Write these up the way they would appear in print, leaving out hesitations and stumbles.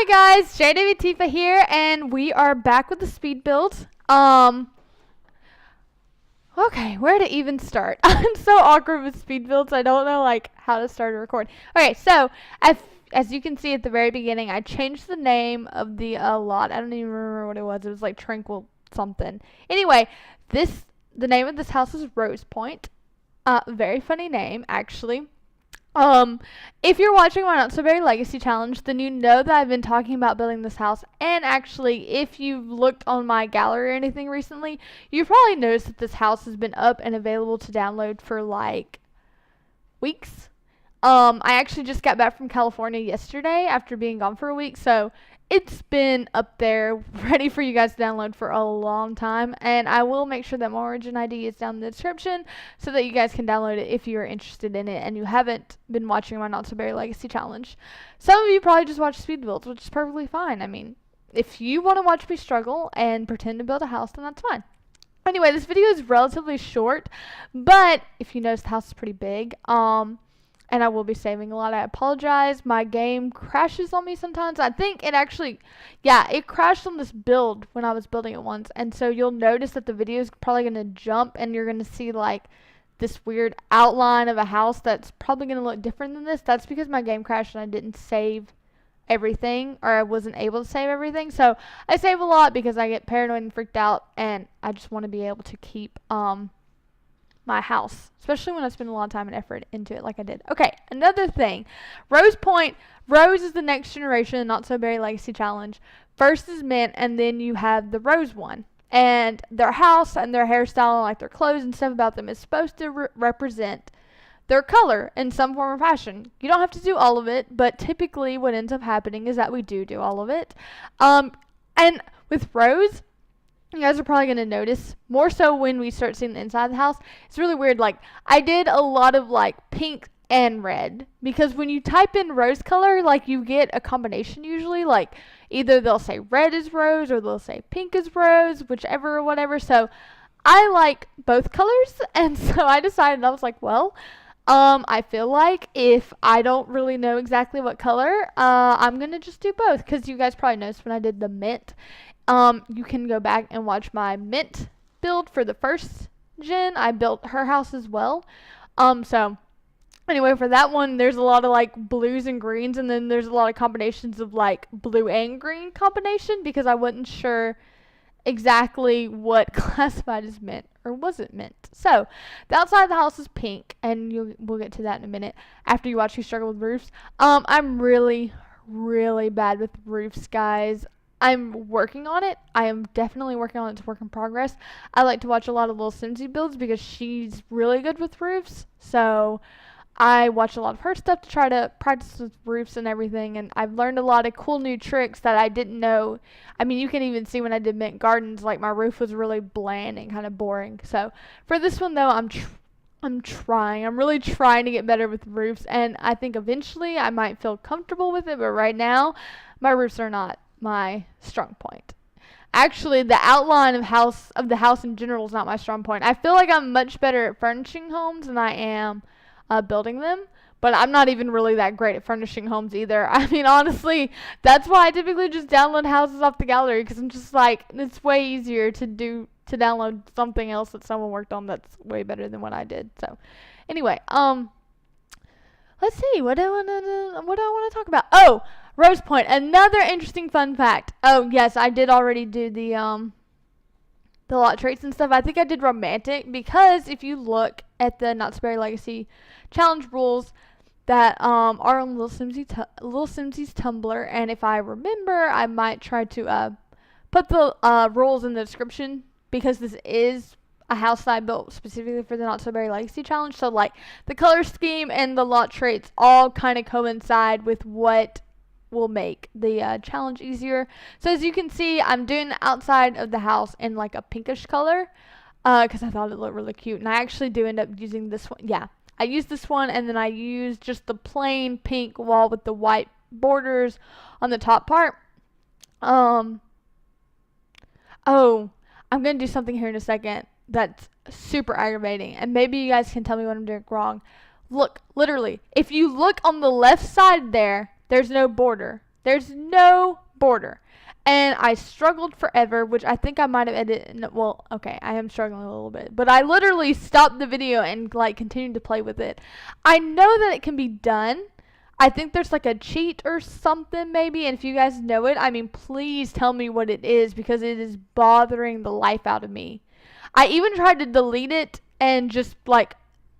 Hello guys, JWTifa here, and we are back with the speed build. Okay, where to even start? I'm so awkward with speed builds. I don't know how to start a record. Okay, so as you can see at the very beginning, I changed the name of the lot. I don't even remember what it was. It was like Tranquil something. Anyway, the name of this house is Rose Point. Very funny name actually. If you're watching my Not So Very Legacy Challenge, then you know that I've been talking about building this house. And actually, if you've looked on my gallery or anything recently, you've probably noticed that this house has been up and available to download for weeks. I actually just got back from California yesterday after being gone for a week, so it's been up there ready for you guys to download for a long time, and I will make sure that my origin ID is down in the description so that you guys can download it if you are interested in it and you haven't been watching my Not So Very Legacy Challenge. Some of you probably just watch speed builds, which is perfectly fine. I mean, if you want to watch me struggle and pretend to build a house, then that's fine. Anyway, this video is relatively short, but if you notice, the house is pretty big. And I will be saving a lot. I apologize. My game crashes on me sometimes. I think it actually, it crashed on this build when I was building it once. And so you'll notice that the video is probably going to jump and you're going to see this weird outline of a house that's probably going to look different than this. That's because my game crashed and I didn't save everything, or I wasn't able to save everything. So I save a lot because I get paranoid and freaked out, and I just want to be able to keep my house, especially when I spend a lot of time and effort into it like I did. Okay, another thing. Rose Point. Rose is the next generation Not So Very Legacy Challenge. First is Mint, and then you have the Rose one. And their house and their hairstyle and their clothes and stuff about them is supposed to represent their color in some form or fashion. You don't have to do all of it, but typically what ends up happening is that we do all of it. And with Rose, you guys are probably going to notice, more so when we start seeing the inside of the house, it's really weird. I did a lot of pink and red, because when you type in rose color, you get a combination usually. Either they'll say red is rose or they'll say pink is rose, whichever or whatever. So I like both colors, and so I decided, I was like, well, I feel like if I don't really know exactly what color, I'm going to just do both, because you guys probably noticed when I did the mint. You can go back and watch my mint build for the first gen. I built her house as well. So anyway, for that one, there's a lot of blues and greens, and then there's a lot of combinations of blue and green combination, because I wasn't sure exactly what classified as mint or wasn't mint. So the outside of the house is pink, and we'll get to that in a minute after you watch me struggle with roofs. I'm really bad with roofs, guys. I'm working on it. I am definitely working on it. It's a work in progress. I like to watch a lot of Little Simsy builds because she's really good with roofs. So I watch a lot of her stuff to try to practice with roofs and everything. And I've learned a lot of cool new tricks that I didn't know. I mean, you can even see when I did Mint Gardens, my roof was really bland and kind of boring. So for this one, though, I'm trying. I'm really trying to get better with roofs. And I think eventually I might feel comfortable with it. But right now, my roofs are not my strong point. Actually, the outline of the house in general is not my strong point. I feel like I'm much better at furnishing homes than I am building them, but I'm not even really that great at furnishing homes either. I mean, honestly, that's why I typically just download houses off the gallery, because I'm just it's way easier to download something else that someone worked on that's way better than what I did. So anyway, let's see, what do I want to talk about? Oh, Rose Point. Another interesting fun fact. Oh, yes, I did already do the lot traits and stuff. I think I did romantic, because if you look at the Not So Very Legacy Challenge rules that are on Little Simsy's Tumblr, and if I remember, I might try to put the rules in the description, because this is a house that I built specifically for the Not So Very Legacy Challenge. So the color scheme and the lot traits all kind of coincide with what will make the challenge easier. So as you can see, I'm doing the outside of the house in a pinkish color, because I thought it looked really cute. And I actually do end up using this one. Yeah, I used this one, and then I used just the plain pink wall with the white borders on the top part. Oh, I'm going to do something here in a second that's super aggravating, and maybe you guys can tell me what I'm doing wrong. Look, literally, if you look on the left side there's no border. There's no border. And I struggled forever, which I think I might have edited. Well, okay, I am struggling a little bit. But I literally stopped the video and, like, continued to play with it. I know that it can be done. I think there's, like, a cheat or something, maybe. And if you guys know it, I mean, please tell me what it is, because it is bothering the life out of me. I even tried to delete it and just, like,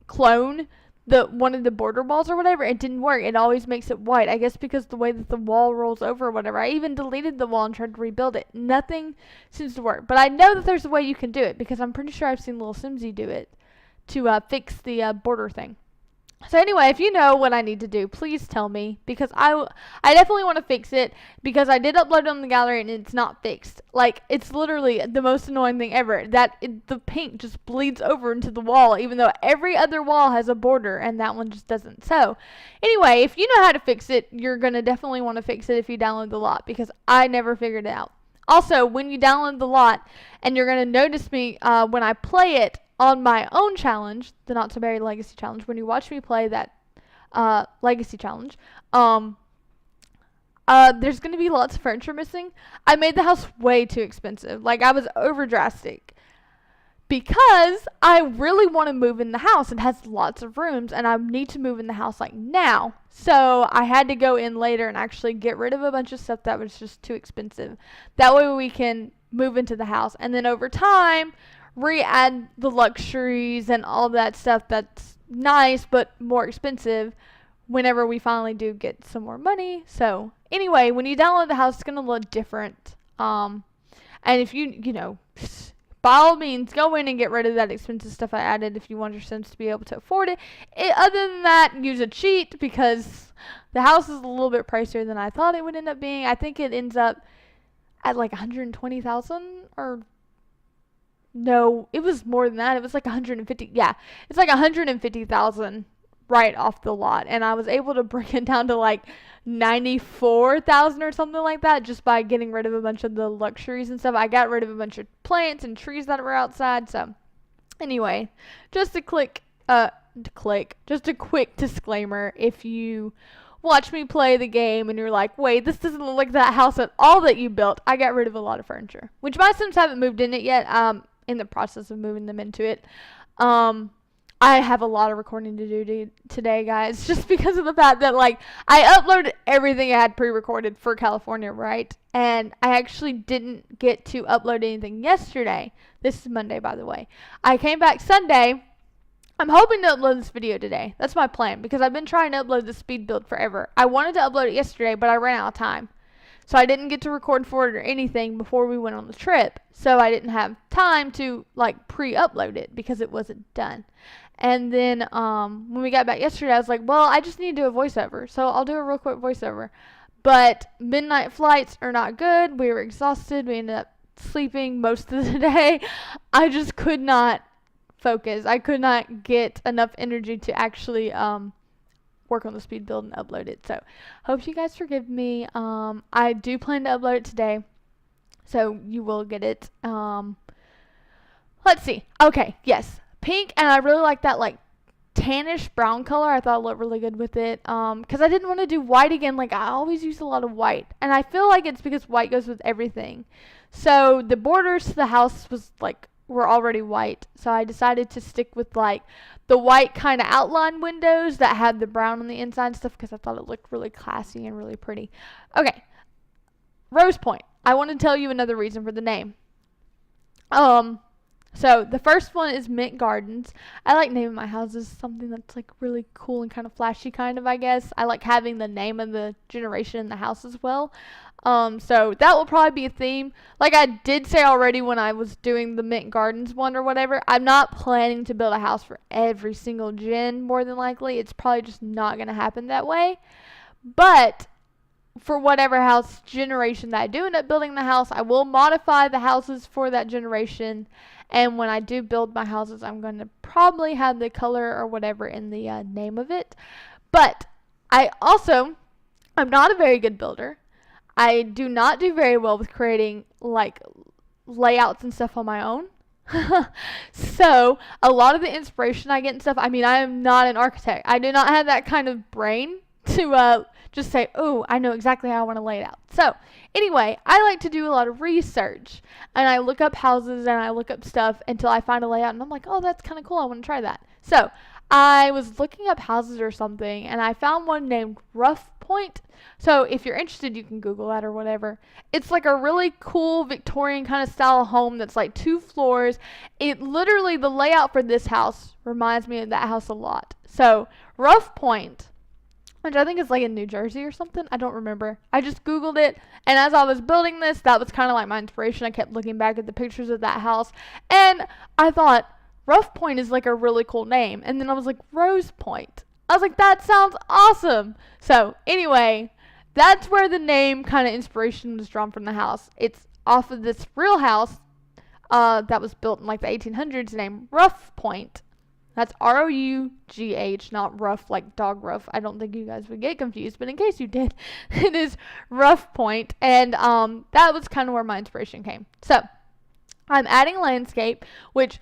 clone one of the border walls or whatever. It didn't work. It always makes it white. I guess because the way that the wall rolls over or whatever. I even deleted the wall and tried to rebuild it. Nothing seems to work. But I know that there's a way you can do it, because I'm pretty sure I've seen Little Simsy do it to fix the border thing. So anyway, if you know what I need to do, please tell me, because I definitely want to fix it, because I did upload it on the gallery and it's not fixed. Like, it's literally the most annoying thing ever, that the paint just bleeds over into the wall, even though every other wall has a border and that one just doesn't. So anyway, if you know how to fix it, you're going to definitely want to fix it if you download the lot, because I never figured it out. Also, when you download the lot, and you're going to notice me when I play it on my own challenge, the Not So Berry Legacy Challenge, when you watch me play that Legacy Challenge, there's going to be lots of furniture missing. I made the house way too expensive. Like, I was over drastic, because I really want to move in the house. It has lots of rooms, and I need to move in the house, like, now. So I had to go in later and actually get rid of a bunch of stuff that was just too expensive. That way we can move into the house, and then over time re-add the luxuries and all that stuff that's nice but more expensive whenever we finally do get some more money. So anyway, when you download the house, it's going to look different. And if you know, by all means, go in and get rid of that expensive stuff I added if you want your Sims to be able to afford it. Other than that, use a cheat, because the house is a little bit pricier than I thought it would end up being. I think it ends up at like 120,000, or no, it was more than that. It was like 150. Yeah, it's like 150,000 right off the lot, and I was able to bring it down to like 94,000 or something like that, just by getting rid of a bunch of the luxuries and stuff. I got rid of a bunch of plants and trees that were outside. So anyway, just a quick disclaimer: if you watch me play the game and you're like, wait, this doesn't look like that house at all that you built, I got rid of a lot of furniture, which my Sims haven't moved in it yet. In the process of moving them into it. I have a lot of recording to do today, guys, just because of the fact that, like, I uploaded everything I had pre-recorded for California, right? And I actually didn't get to upload anything yesterday. This is Monday, by the way. I came back Sunday. I'm hoping to upload this video today. That's my plan, because I've been trying to upload the speed build forever. I wanted to upload it yesterday, but I ran out of time. So I didn't get to record for it or anything before we went on the trip. So I didn't have time to, like, pre-upload it, because it wasn't done. And then when we got back yesterday, I was like, well, I just need to do a voiceover. So I'll do a real quick voiceover. But midnight flights are not good. We were exhausted. We ended up sleeping most of the day. I just could not focus. I could not get enough energy to actually work on the speed build and upload it. So hope you guys forgive me. I do plan to upload it today, so you will get it. Let's see. Okay, yes, pink, and I really like that, like, tannish brown color. I thought it looked really good with it, because I didn't want to do white again. Like, I always use a lot of white, and I feel like it's because white goes with everything. So the borders to the house were already white, so I decided to stick with, like, the white kind of outline windows that had the brown on the inside and stuff, because I thought it looked really classy and really pretty. Okay, Rose Point. I want to tell you another reason for the name. So the first one is Mint Gardens. I like naming my houses something that's, like, really cool and kind of flashy, kind of, I guess. I like having the name of the generation in the house as well. So that will probably be a theme. Like I did say already when I was doing the Mint Gardens one or whatever, I'm not planning to build a house for every single gen, more than likely. It's probably just not going to happen that way. But for whatever house generation that I do end up building the house, I will modify the houses for that generation. And when I do build my houses, I'm going to probably have the color or whatever in the name of it. But I'm not a very good builder. I do not do very well with creating, like, layouts and stuff on my own. So a lot of the inspiration I get and stuff, I mean, I am not an architect. I do not have that kind of brain to just say, oh, I know exactly how I want to lay it out. So anyway, I like to do a lot of research, and I look up houses and I look up stuff until I find a layout, and I'm like, oh, that's kind of cool. I want to try that. So I was looking up houses or something, and I found one named Rough Point. So if you're interested, you can Google that or whatever. It's like a really cool Victorian kind of style home that's like 2 floors. It literally, the layout for this house reminds me of that house a lot. So Rough Point, which I think is like in New Jersey or something. I don't remember. I just Googled it, and as I was building this, that was kind of like my inspiration. I kept looking back at the pictures of that house, and I thought, Rough Point is like a really cool name. And then I was like, Rose Point. I was like, that sounds awesome. So anyway, that's where the name kind of inspiration was drawn from the house. It's off of this real house that was built in like the 1800s named Rough Point. That's R-O-U-G-H, not rough like dog rough. I don't think you guys would get confused, but in case you did, it is Rough Point. And that was kind of where my inspiration came. So I'm adding landscape, which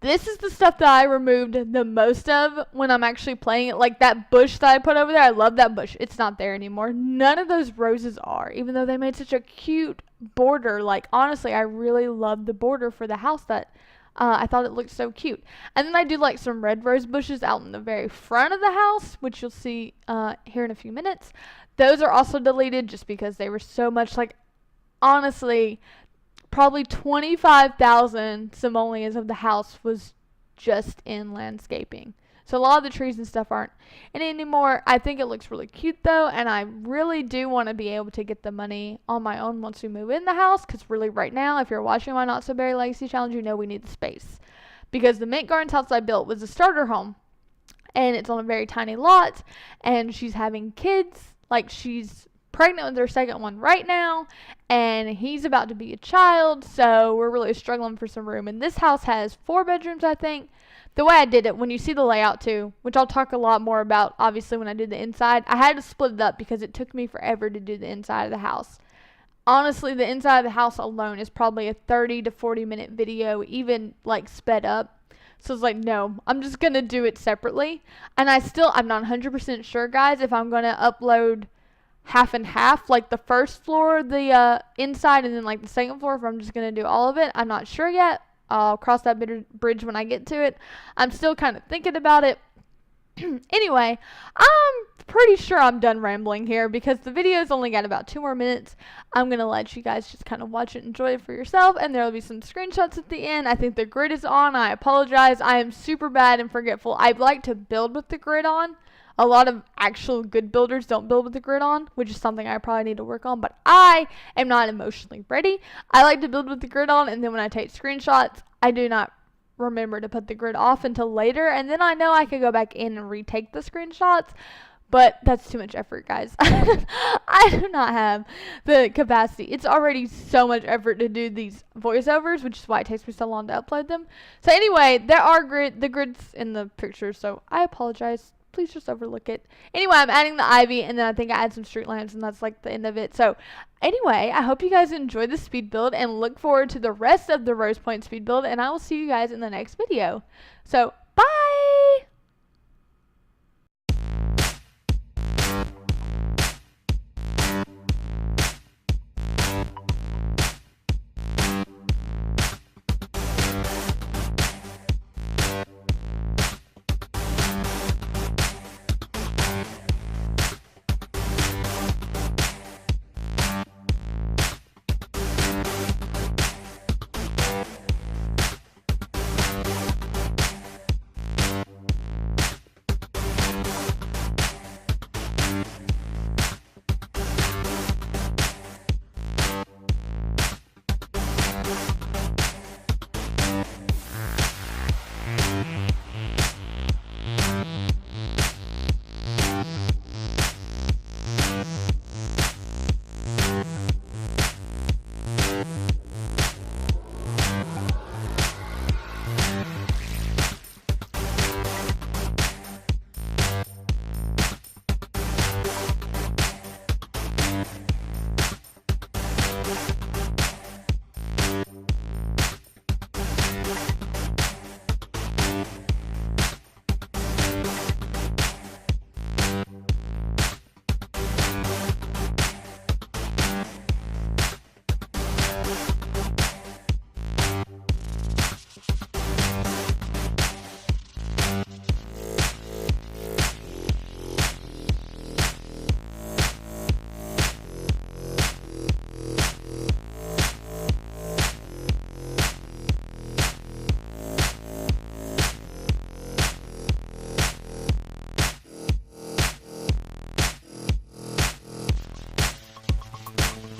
this is the stuff that I removed the most of when I'm actually playing it. Like that bush that I put over there, I love that bush. It's not there anymore. None of those roses are, even though they made such a cute border. Like, honestly, I really love the border for the house that I thought it looked so cute. And then I do like some red rose bushes out in the very front of the house, which you'll see here in a few minutes. Those are also deleted just because they were so much like, honestly, probably 25,000 simoleons of the house was just in landscaping. So a lot of the trees and stuff aren't in it anymore. I think it looks really cute though, and I really do want to be able to get the money on my own once we move in the house, because really right now, if you're watching my Not So Berry Legacy Challenge, you know we need the space. Because the Mint Gardens house I built was a starter home, and it's on a very tiny lot, and she's having kids. Like, she's pregnant with her second one right now, and he's about to be a child, so we're really struggling for some room. And this house has 4 bedrooms, I think. The way I did it, when you see the layout too, which I'll talk a lot more about obviously when I did the inside, I had to split it up because it took me forever to do the inside of the house. Honestly, the inside of the house alone is probably a 30 to 40 minute video, even like sped up. So it's like, no, I'm just going to do it separately. And I'm not 100% sure, guys, if I'm going to upload half and half, like the first floor, the inside, and then like the second floor, if I'm just going to do all of it. I'm not sure yet. I'll cross that bridge when I get to it. I'm still kind of thinking about it. Anyway, I'm pretty sure I'm done rambling here because the video's only got about 2 more minutes. I'm going to let you guys just kind of watch it, enjoy it for yourself, and there will be some screenshots at the end. I think the grid is on. I apologize. I am super bad and forgetful. I'd like to build with the grid on. A lot of actual good builders don't build with the grid on, which is something I probably need to work on, but I am not emotionally ready. I like to build with the grid on, and then when I take screenshots, I do not remember to put the grid off until later, and then I know I could go back in and retake the screenshots, but that's too much effort, guys. I do not have the capacity. It's already so much effort to do these voiceovers, which is why it takes me so long to upload them. So anyway, there are the grids in the picture, so I apologize. Please just overlook it. Anyway, I'm adding the ivy, and then I think I add some street lamps, and that's like the end of it. So anyway, I hope you guys enjoyed the speed build and look forward to the rest of the Rose Point speed build, and I will see you guys in the next video. So bye!